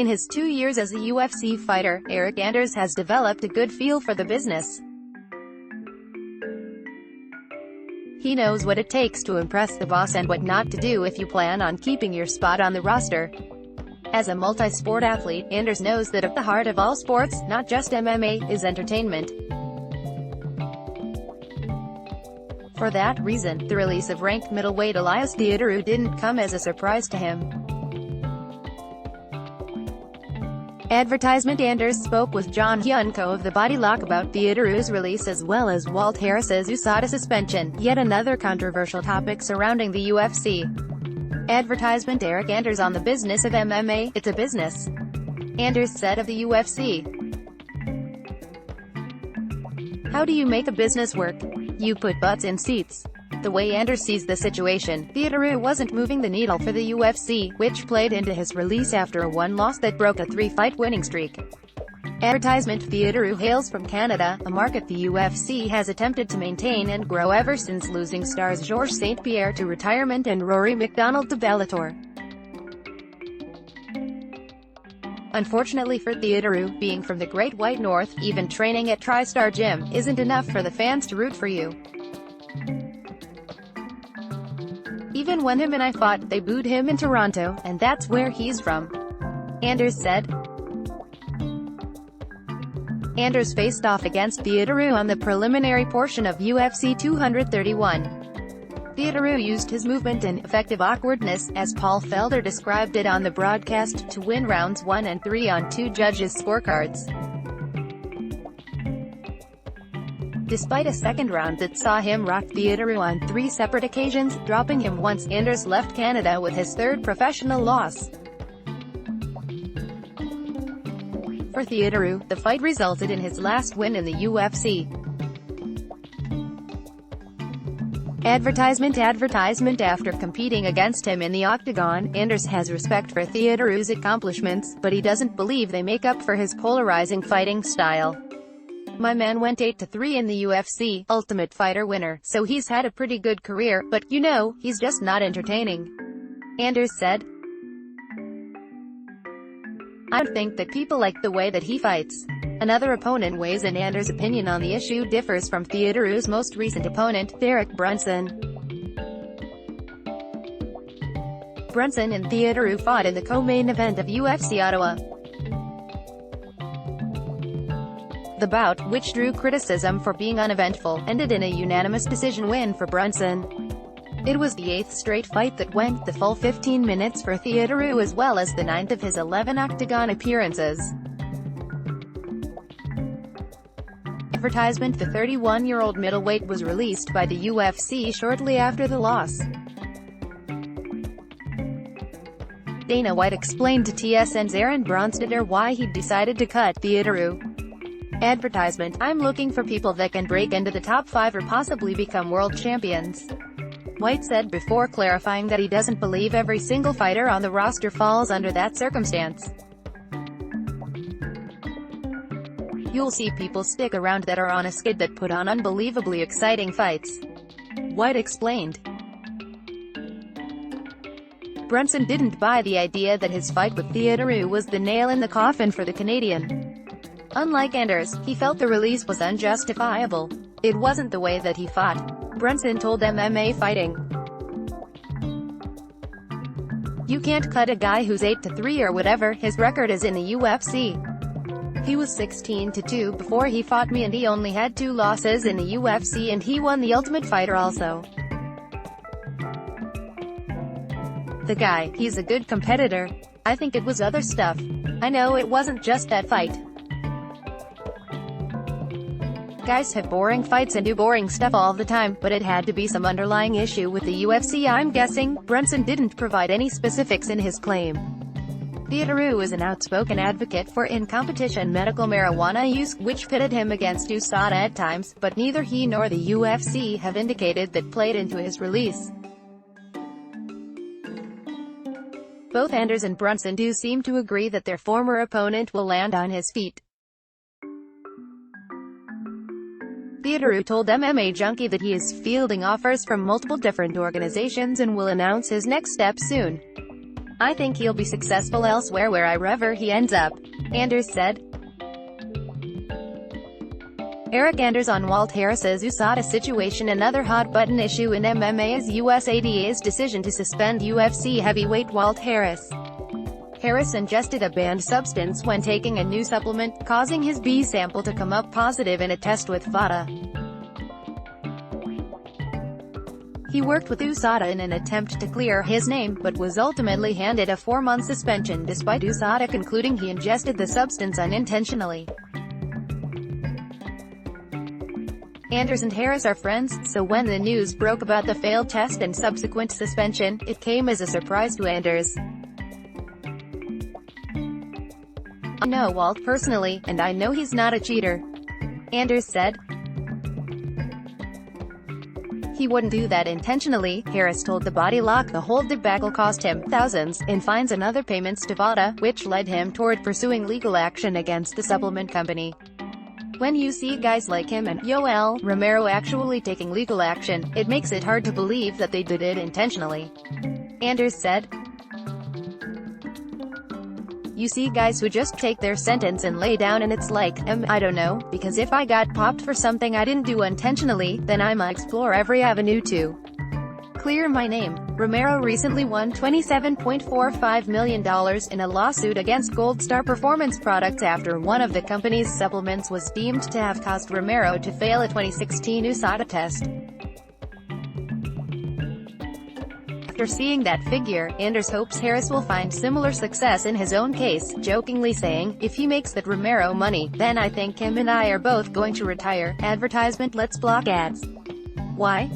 In his 2 years as a UFC fighter, Eryk Anders has developed a good feel for the business. He knows what it takes to impress the boss and what not to do if you plan on keeping your spot on the roster. As a multi-sport athlete, Anders knows that at the heart of all sports, not just MMA, is entertainment. For that reason, the release of ranked middleweight Elias Theodorou didn't come as a surprise to him. Advertisement Anders spoke with John Hyon of the Body Lock about Theodorou's release as well as Walt Harris's USADA suspension, yet another controversial topic surrounding the UFC. Advertisement Eryk Anders on the business of MMA, it's a business. Anders said of the UFC. How do you make a business work? You put butts in seats. The way Anders sees the situation, Theodorou wasn't moving the needle for the UFC, which played into his release after a one-loss that broke a 3-fight winning streak. Advertisement Theodorou hails from Canada, a market the UFC has attempted to maintain and grow ever since losing stars Georges St. Pierre to retirement and Rory MacDonald to Bellator. Unfortunately for Theodorou, being from the Great White North, even training at TriStar Gym, isn't enough for the fans to root for you. Even when him and I fought, they booed him in Toronto, and that's where he's from. Anders said. Anders faced off against Theodorou on the preliminary portion of UFC 231. Theodorou used his movement and effective awkwardness, as Paul Felder described it on the broadcast, to win rounds 1 and 3 on 2 judges' scorecards. Despite a second round that saw him rock Theodorou on 3 separate occasions, dropping him once, Anders left Canada with his 3rd professional loss. For Theodorou, the fight resulted in his last win in the UFC. Advertisement After competing against him in the octagon, Anders has respect for Theodorou's accomplishments, but he doesn't believe they make up for his polarizing fighting style. My man went 8-3 in the UFC, Ultimate Fighter winner, so he's had a pretty good career, but, you know, he's just not entertaining. Anders said. I don't think that people like the way that he fights. Another opponent weighs in. Anders' opinion on the issue differs from Theodorou's most recent opponent, Derek Brunson. Brunson and Theodorou fought in the co-main event of UFC Ottawa. The bout, which drew criticism for being uneventful, ended in a unanimous decision win for Brunson. It was the 8th straight fight that went the full 15 minutes for Theodorou, as well as the 9th of his 11 octagon appearances. Advertisement: the 31-year-old middleweight was released by the UFC shortly after the loss. Dana White explained to TSN's Aaron Bronsteter why he decided to cut Theodorou. Advertisement: I'm looking for people that can break into the top 5 or possibly become world champions. White said before clarifying that he doesn't believe every single fighter on the roster falls under that circumstance. You'll see people stick around that are on a skid that put on unbelievably exciting fights. White explained. Brunson didn't buy the idea that his fight with Theodorou was the nail in the coffin for the Canadian. Unlike Anders, he felt the release was unjustifiable. It wasn't the way that he fought. Brunson told MMA Fighting. You can't cut a guy who's 8-3 or whatever his record is in the UFC. He was 16-2 before he fought me, and he only had 2 losses in the UFC, and he won the Ultimate Fighter also. The guy, he's a good competitor. I think it was other stuff. I know it wasn't just that fight. Guys have boring fights and do boring stuff all the time, but it had to be some underlying issue with the UFC, I'm guessing. Brunson didn't provide any specifics in his claim. Theodorou is an outspoken advocate for in-competition medical marijuana use, which pitted him against USADA at times, but neither he nor the UFC have indicated that played into his release. Both Anders and Brunson do seem to agree that their former opponent will land on his feet. Theodorou told MMA Junkie that he is fielding offers from multiple different organizations and will announce his next step soon. I think he'll be successful elsewhere wherever he ends up, Anders said. Eryk Anders on Walt Harris's USADA situation. Another hot-button issue in MMA is USADA's decision to suspend UFC heavyweight Walt Harris. Harris ingested a banned substance when taking a new supplement, causing his B sample to come up positive in a test with VADA. He worked with USADA in an attempt to clear his name, but was ultimately handed a 4-month suspension despite USADA concluding he ingested the substance unintentionally. Anders and Harris are friends, so when the news broke about the failed test and subsequent suspension, it came as a surprise to Anders. I know Walt personally, and I know he's not a cheater, Anders said. He wouldn't do that intentionally, Harris told the Body Lock. The whole debacle cost him thousands in fines and other payments to VADA, which led him toward pursuing legal action against the supplement company. When you see guys like him and Yoel Romero actually taking legal action, it makes it hard to believe that they did it intentionally, Anders said. You see guys who just take their sentence and lay down and it's like, I don't know, because if I got popped for something I didn't do intentionally, then I might explore every avenue to clear my name. Romero recently won $27.45 million in a lawsuit against Gold Star Performance Products after one of the company's supplements was deemed to have caused Romero to fail a 2016 USADA test. After seeing that figure, Anders hopes Harris will find similar success in his own case, jokingly saying, "If he makes that Romero money, then I think him and I are both going to retire." Advertisement. Let's block ads. Why?